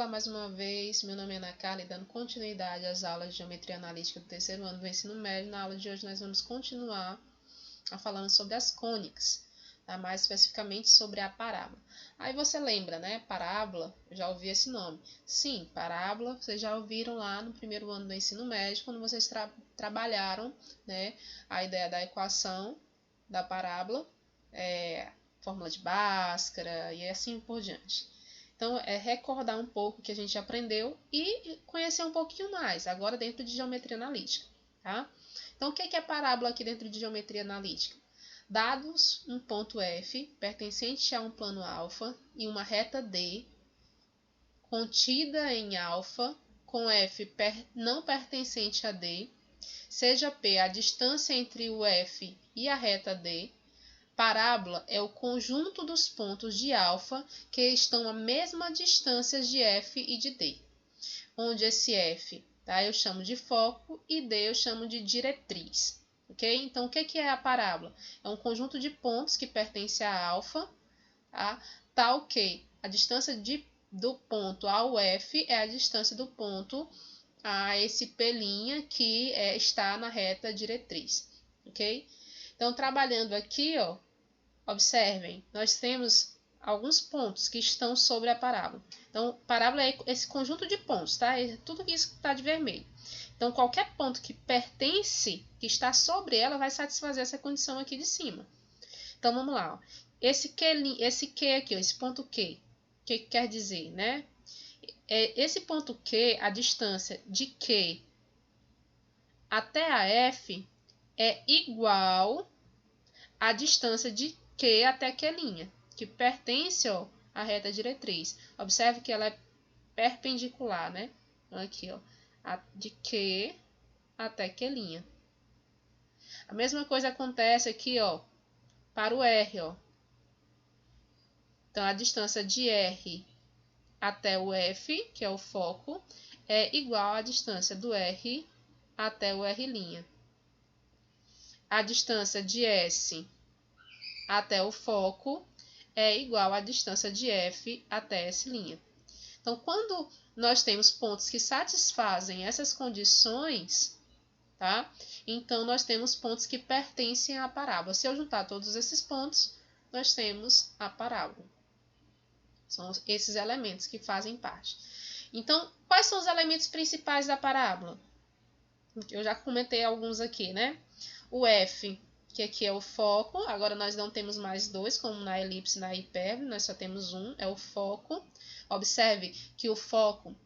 mais uma vez, meu nome é Ana Carla e dando continuidade às aulas de Geometria Analítica do terceiro ano do ensino médio. Na aula de hoje nós vamos continuar falando sobre as cônicas, tá? Mais especificamente sobre a parábola. Aí você lembra, né? Parábola, eu já ouvi esse nome. Sim, parábola, vocês já ouviram lá no primeiro ano do ensino médio, quando vocês trabalharam, né, a ideia da equação da parábola, fórmula de Bhaskara e assim por diante. Então, é recordar um pouco o que a gente aprendeu e conhecer um pouquinho mais, agora dentro de geometria analítica, tá? Então, o que é parábola aqui dentro de geometria analítica? Dados um ponto F pertencente a um plano alfa e uma reta D contida em alfa com F não pertencente a D, seja P a distância entre o F e a reta D. Parábola é o conjunto dos pontos de alfa que estão à mesma distância de F e de D, onde esse F, tá, eu chamo de foco e D eu chamo de diretriz, ok? Então, o que é a parábola? É um conjunto de pontos que pertence a alfa, tá? Tal que a distância do ponto ao F é a distância do ponto a esse P' que está na reta diretriz, ok? Então, trabalhando aqui, ó, observem, nós temos alguns pontos que estão sobre a parábola. Então, parábola é esse conjunto de pontos, tá? É tudo isso que está de vermelho. Então, qualquer ponto que pertence, que está sobre ela, vai satisfazer essa condição aqui de cima. Então, vamos lá. Ó. Esse Q aqui, ó, esse ponto Q, o que quer dizer, né? Esse ponto Q, a distância de Q até a F é igual à distância de Q até Q', que pertence, ó, à reta diretriz. Observe que ela é perpendicular, né? Aqui, ó, de Q até Q'. A mesma coisa acontece aqui, ó, para o R, ó. Então, a distância de R até o F, que é o foco, é igual à distância do R até o R'. A distância de S até o foco é igual à distância de F até S'. Então, quando nós temos pontos que satisfazem essas condições, tá? Então, nós temos pontos que pertencem à parábola. Se eu juntar todos esses pontos, nós temos a parábola. São esses elementos que fazem parte. Então, quais são os elementos principais da parábola? Eu já comentei alguns aqui, né? O F, que aqui é o foco. Agora nós não temos mais dois, como na elipse e na hipérbole, nós só temos um, é o foco. Observe que o foco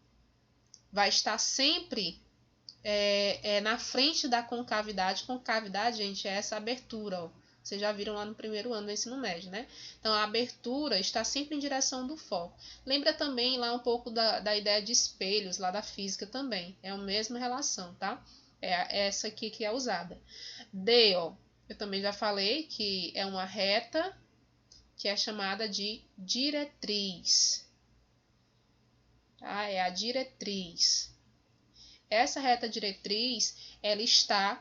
vai estar sempre na frente da concavidade. Concavidade, gente, é essa abertura, ó. Vocês já viram lá no primeiro ano do ensino médio, né? Então, a abertura está sempre em direção do foco. Lembra também lá um pouco da ideia de espelhos, lá da física também. É a mesma relação, tá? É essa aqui que é usada. D, ó, eu também já falei que é uma reta que é chamada de diretriz. Tá? É a diretriz. Essa reta diretriz, ela está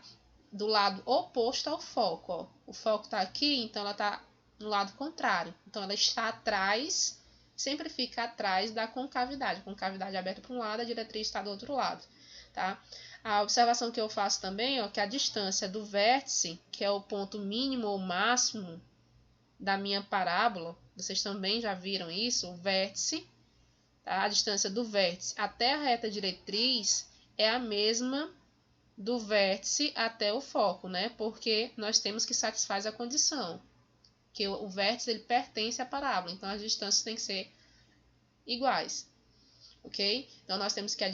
do lado oposto ao foco. Ó. O foco está aqui, então ela está no lado contrário. Então, ela está atrás, sempre fica atrás da concavidade. A concavidade é aberta para um lado, a diretriz está do outro lado. Tá? A observação que eu faço também é que a distância do vértice, que é o ponto mínimo ou máximo da minha parábola, vocês também já viram isso, o vértice, tá? A distância do vértice até a reta diretriz é a mesma do vértice até o foco, né? Porque nós temos que satisfazer a condição, que o vértice ele pertence à parábola, então as distâncias têm que ser iguais, ok? Então nós temos que a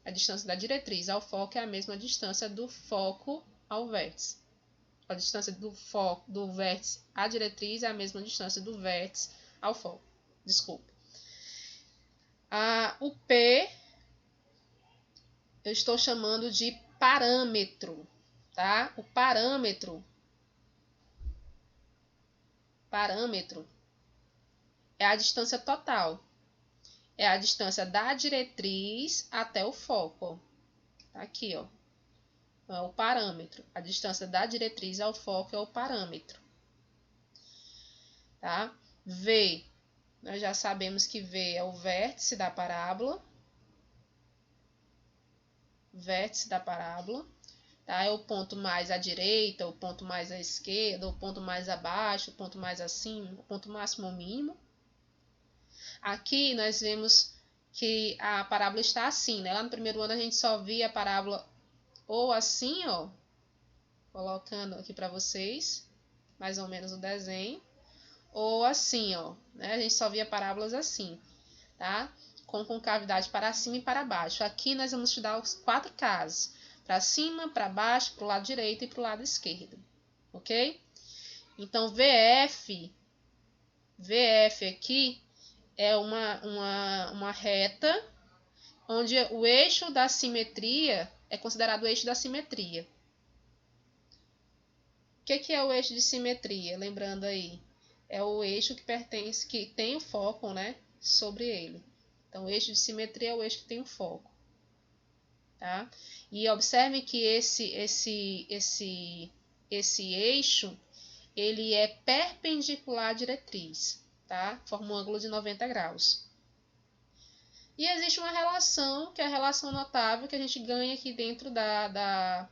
distância da diretriz ao foco é a mesma distância do foco ao vértice. A distância do vértice à diretriz é a mesma distância do vértice ao foco. Desculpa. O P eu estou chamando de parâmetro, tá? O parâmetro é a distância total. É a distância da diretriz até o foco. Tá aqui, ó. É o parâmetro. A distância da diretriz ao foco é o parâmetro. Tá? V. nós já sabemos que V é o vértice da parábola. Vértice da parábola. Tá? É o ponto mais à direita, o ponto mais à esquerda, o ponto mais abaixo, o ponto mais acima, o ponto máximo ou mínimo. Aqui nós vemos que a parábola está assim, né? Lá no primeiro ano a gente só via a parábola ou assim, ó, colocando aqui para vocês, mais ou menos o desenho, ou assim, ó, né? A gente só via parábolas assim, tá? Com concavidade para cima e para baixo. Aqui nós vamos estudar os 4 casos, para cima, para baixo, para o lado direito e para o lado esquerdo, ok? Então, VF aqui é uma reta onde o eixo da simetria é considerado o eixo da simetria. O que é o eixo de simetria? Lembrando aí, é o eixo que tem o foco, né, sobre ele. Então, o eixo de simetria é o eixo que tem o foco. Tá? E observe que esse eixo ele é perpendicular à diretriz, tá? Forma um ângulo de 90 graus. E existe uma relação, que é a relação notável, que a gente ganha aqui dentro da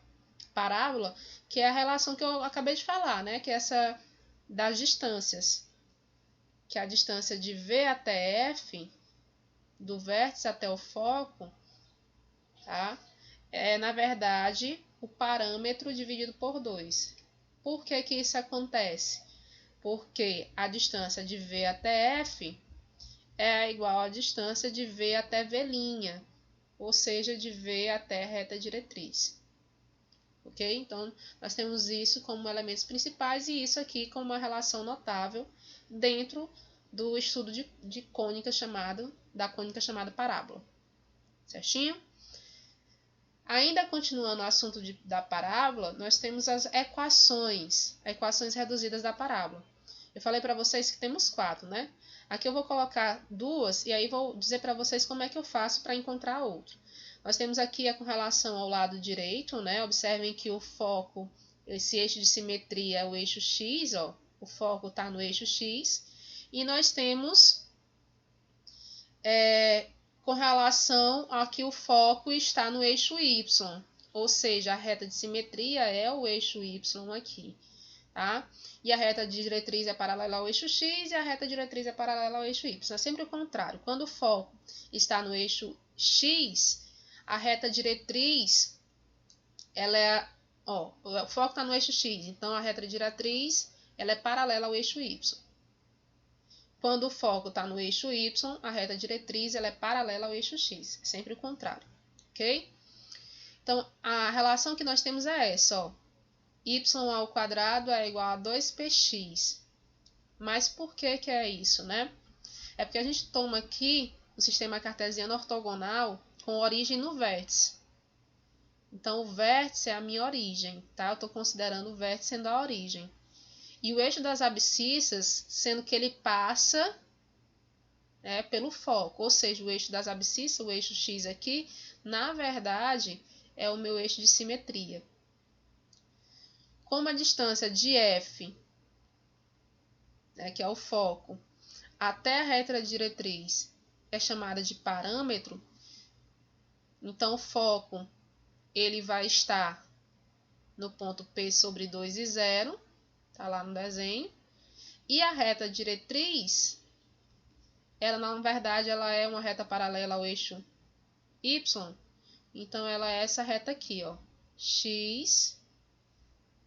parábola, que é a relação que eu acabei de falar, né? Que é essa das distâncias. Que é a distância de V até F, do vértice até o foco, tá? É, na verdade, o parâmetro dividido por 2. Por que que isso acontece? Porque a distância de V até F é igual à distância de V até V', ou seja, de V até a reta diretriz. Ok? Então, nós temos isso como elementos principais e isso aqui como uma relação notável dentro do estudo de cônica da cônica chamada parábola. Certinho? Ainda continuando o assunto da parábola, nós temos as equações reduzidas da parábola. Eu falei para vocês que temos 4, né? Aqui eu vou colocar 2 e aí vou dizer para vocês como é que eu faço para encontrar outro. Nós temos aqui com relação ao lado direito, né? Observem que o foco, esse eixo de simetria é o eixo X, ó. O foco está no eixo X. E nós temos com relação a que o foco está no eixo Y, ou seja, a reta de simetria é o eixo Y aqui, tá? E a reta de diretriz é paralela ao eixo X e a reta diretriz é paralela ao eixo Y. É sempre o contrário. Quando o foco está no eixo X, a reta diretriz, ela é, ó, o foco está no eixo X, então a reta diretriz, ela é paralela ao eixo Y. Quando o foco está no eixo Y, a reta diretriz ela é paralela ao eixo X. É sempre o contrário, ok? Então, a relação que nós temos é essa, ó. Y ao quadrado é igual a 2px. Mas por que que é isso, né? É porque a gente toma aqui o sistema cartesiano ortogonal com origem no vértice. Então, o vértice é a minha origem, tá? Eu estou considerando o vértice sendo a origem. E o eixo das abscissas, sendo que ele passa pelo foco, ou seja, o eixo das abscissas, o eixo X aqui, na verdade, é o meu eixo de simetria. Como a distância de F, que é o foco, até a reta diretriz é chamada de parâmetro, então o foco ele vai estar no ponto P sobre 2 e 0, tá lá no desenho. E a reta diretriz, ela na verdade ela é uma reta paralela ao eixo Y. Então ela é essa reta aqui, ó, x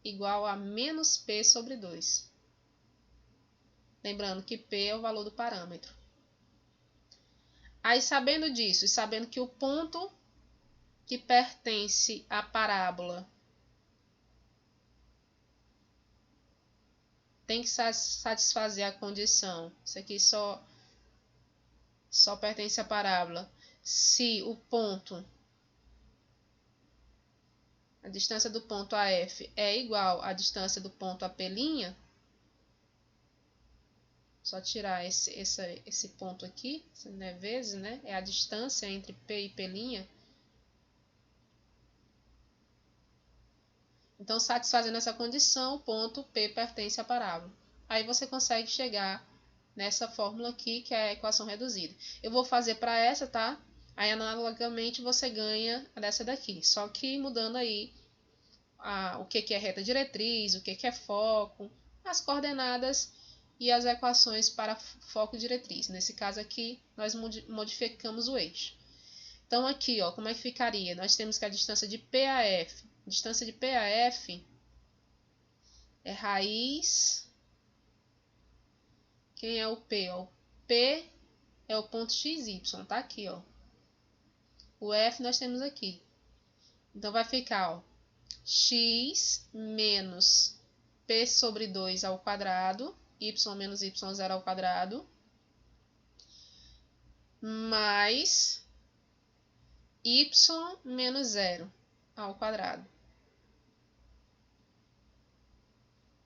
igual a menos P sobre 2. Lembrando que P é o valor do parâmetro. Aí sabendo disso e sabendo que o ponto que pertence à parábola tem que satisfazer a condição. Isso aqui só pertence à parábola se o ponto, a distância do ponto a F é igual à distância do ponto a P'. Só tirar esse ponto aqui, né, vezes, né? É a distância entre P e P'. Então, satisfazendo essa condição, o ponto P pertence à parábola. Aí você consegue chegar nessa fórmula aqui, que é a equação reduzida. Eu vou fazer para essa, tá? Aí, analogamente, você ganha dessa daqui. Só que mudando aí o que é reta diretriz, o que é foco, as coordenadas e as equações para foco e diretriz. Nesse caso aqui, nós modificamos o eixo. Então, aqui, ó, como é que ficaria? Nós temos que a distância de P a F. A distância de P a F é raiz. Quem é o P? O P é o ponto XY, tá aqui, ó. O F nós temos aqui. Então, vai ficar, ó, x menos P sobre 2 ao quadrado, y menos y0 ao quadrado, mais y menos 0 ao quadrado.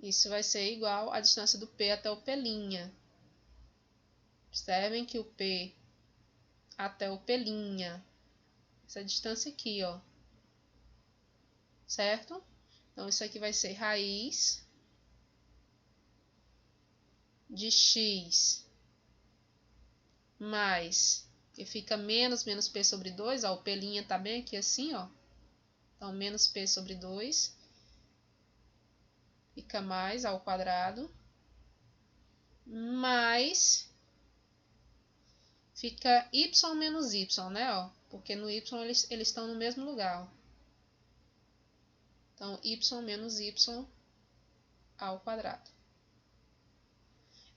Isso vai ser igual à distância do P até o P'. Observem que o P até o P', essa distância aqui, ó. Certo? Então, isso aqui vai ser raiz de x mais, que fica menos P sobre 2, ó, o P' tá bem aqui assim, ó. Então, menos P sobre 2, fica mais ao quadrado, mais, fica y menos y, né, ó, porque no y eles estão no mesmo lugar, ó. Então, y menos y ao quadrado.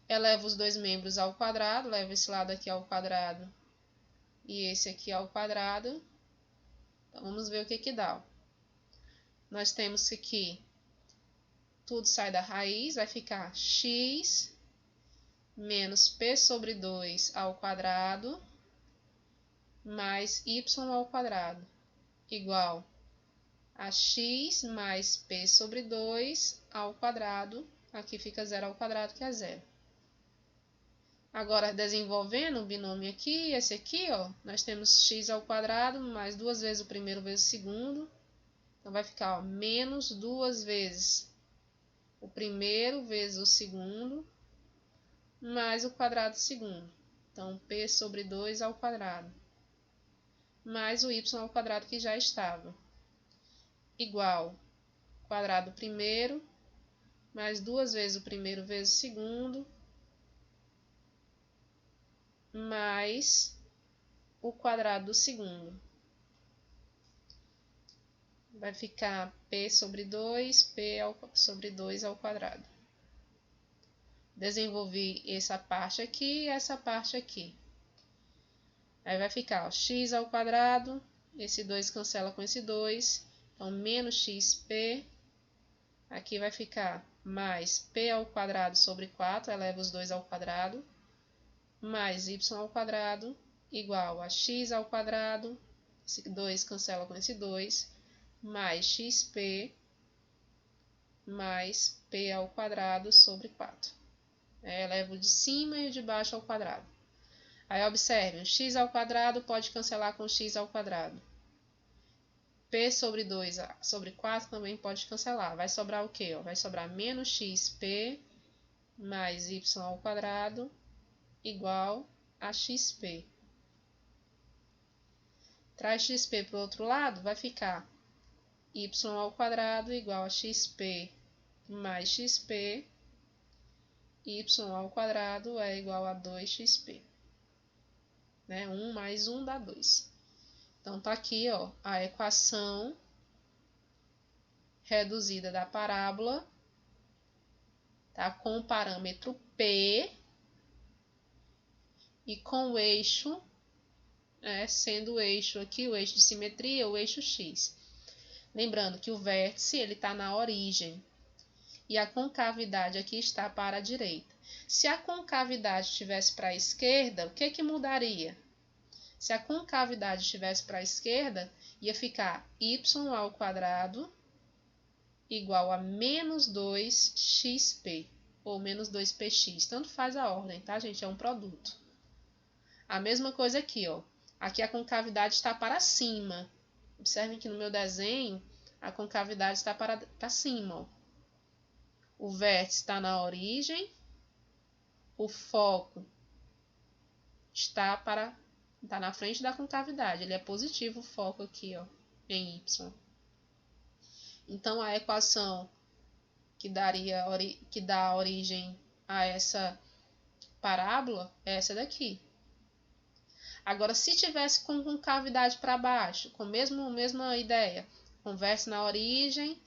Eleva os dois membros ao quadrado, leva esse lado aqui ao quadrado e esse aqui ao quadrado. Então, vamos ver o que dá. Nós temos que aqui, tudo sai da raiz, vai ficar x menos P sobre 2 ao quadrado mais y ao quadrado, igual a x mais P sobre 2 ao quadrado, aqui fica 0 ao quadrado, que é 0. Agora, desenvolvendo o binômio aqui, esse aqui, ó, nós temos x ao quadrado mais 2 vezes o primeiro vezes o segundo. Então, vai ficar, ó, menos 2 vezes o primeiro vezes o segundo, mais o quadrado do segundo. Então, P sobre 2 ao quadrado, mais o y ao quadrado que já estava, igual quadrado do primeiro, mais 2 vezes o primeiro vezes o segundo, mais o quadrado do segundo. Vai ficar P sobre 2, P sobre 2 ao quadrado. Desenvolvi essa parte aqui e essa parte aqui. Aí vai ficar, ó, x ao quadrado, esse 2 cancela com esse 2, então menos xp, aqui vai ficar mais p ao quadrado sobre 4, eleva os 2 ao quadrado, mais y ao quadrado, igual a x ao quadrado, esse 2 cancela com esse 2, mais xp, mais p ao quadrado sobre 4. Eleva o de cima e o de baixo ao quadrado. Aí, observe, o x ao quadrado pode cancelar com x ao quadrado. P sobre 2 sobre 4 também pode cancelar. Vai sobrar o quê? Vai sobrar menos xp mais y ao quadrado igual a xp. Traz xp para o outro lado, vai ficar y ao quadrado igual a xp mais xp. Y ao quadrado é igual a 2xp. 1 mais 1 dá 2. Então, tá aqui, ó, a equação reduzida da parábola, tá? Com o parâmetro P e com o eixo, sendo o eixo aqui, o eixo de simetria, o eixo X. Lembrando que o vértice, ele está na origem e a concavidade aqui está para a direita. Se a concavidade estivesse para a esquerda, o que mudaria? Se a concavidade estivesse para a esquerda, ia ficar y ao quadrado igual a menos 2xp, ou menos 2px. Tanto faz a ordem, tá, gente? É um produto. A mesma coisa aqui, ó. Aqui a concavidade está para cima. Observem que no meu desenho, a concavidade está para cima, ó. O vértice está na origem o foco está na frente da concavidade. Ele é positivo o foco aqui, ó, em y. Então, a equação que dá origem a essa parábola é essa daqui. Agora, se tivesse com concavidade para baixo, com a mesma ideia, converse na origem,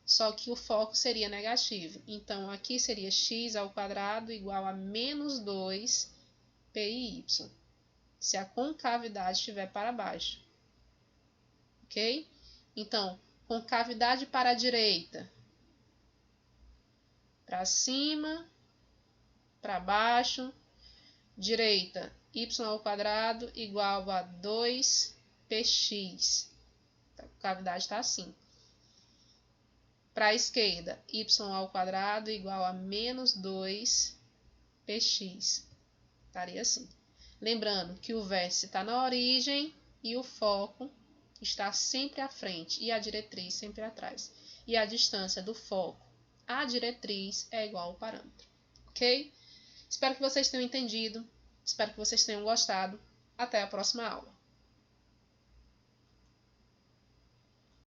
só que o foco seria negativo. Então, aqui seria x² igual a menos 2 πy, se a concavidade estiver para baixo. Ok? Então, concavidade para a direita, para cima, para baixo, direita, y² igual a 2px. A concavidade está assim. Para a esquerda, y² igual a menos 2px. Estaria assim. Lembrando que o vértice está na origem e o foco está sempre à frente e a diretriz sempre atrás. E a distância do foco à diretriz é igual ao parâmetro. Ok? Espero que vocês tenham entendido. Espero que vocês tenham gostado. Até a próxima aula.